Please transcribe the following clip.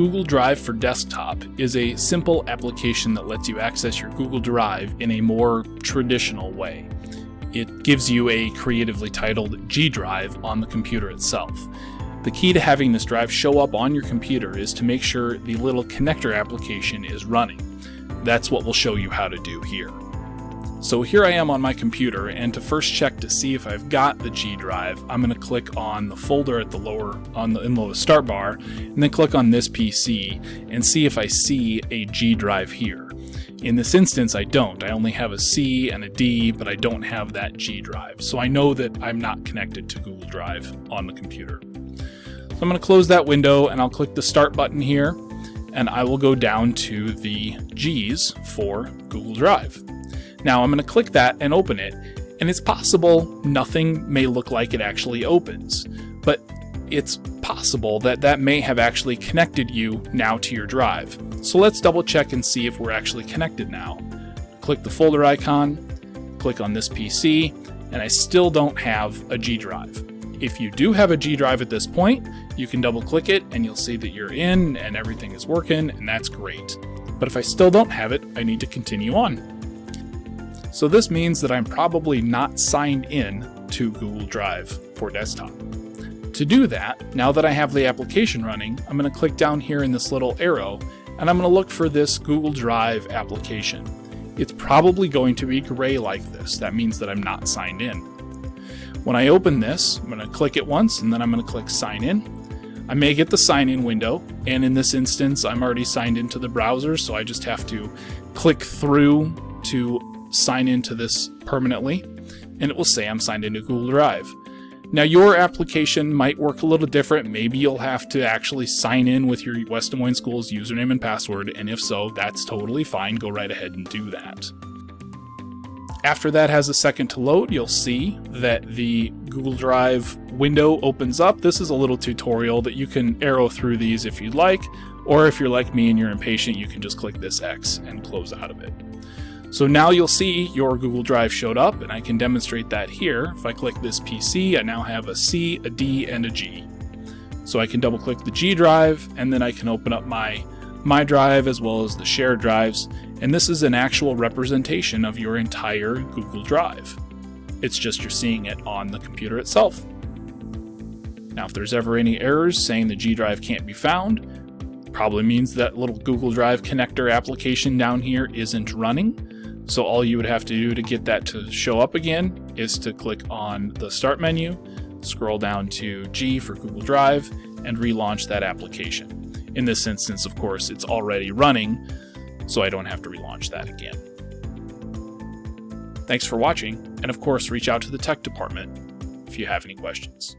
Google Drive for Desktop is a simple application that lets you access your Google Drive in a more traditional way. It gives you a creatively titled G drive on the computer itself. The key to having this drive show up on your computer is to make sure the little connector application is running. That's what we'll show you how to do here. So here I am on my computer, and to first check to see if I've got the G drive, I'm going to click on the folder at the in the start bar, and then click on this PC and see if I see a G drive here. In this instance, I don't. I only have a C and a D, but I don't have that G drive. So I know that I'm not connected to Google Drive on the computer. So I'm going to close that window, and I'll click the Start button here, and I will go down to the G's for Google Drive. Now I'm going to click that and open it, and it's possible nothing may look like it actually opens, but it's possible that that may have actually connected you now to your drive. So let's double check and see if we're actually connected now. Click the folder icon, click on this PC, and I still don't have a G drive. If you do have a G drive at this point, you can double click it and you'll see that you're in and everything is working, and that's great. But if I still don't have it, I need to continue on. So this means that I'm probably not signed in to Google Drive for Desktop. To do that, now that I have the application running, I'm going to click down here in this little arrow, and I'm going to look for this Google Drive application. It's probably going to be gray like this. That means that I'm not signed in. When I open this, I'm going to click it once, and then I'm going to click Sign In. I may get the sign in window, and in this instance, I'm already signed into the browser, so I just have to click through to sign into this permanently, and it will say I'm signed into Google Drive. Now your application might work a little different. Maybe you'll have to actually sign in with your West Des Moines Schools username and password, and if so, that's totally fine. Go right ahead and do that. After that has a second to load, you'll see that the Google Drive window opens up. This is a little tutorial that you can arrow through these if you'd like, or if you're like me and you're impatient, you can just click this X and close out of it. So now you'll see your Google Drive showed up, and I can demonstrate that here. If I click this PC, I now have a C, a D, and a G. So I can double click the G drive, and then I can open up my drive as well as the shared drives, and this is an actual representation of your entire Google Drive. It's just you're seeing it on the computer itself. Now if there's ever any errors saying the G drive can't be found, probably means that little Google Drive connector application down here isn't running. So all you would have to do to get that to show up again is to click on the Start menu, scroll down to G for Google Drive, and relaunch that application. In this instance, of course, it's already running, so I don't have to relaunch that again. Thanks for watching, and of course, reach out to the tech department if you have any questions.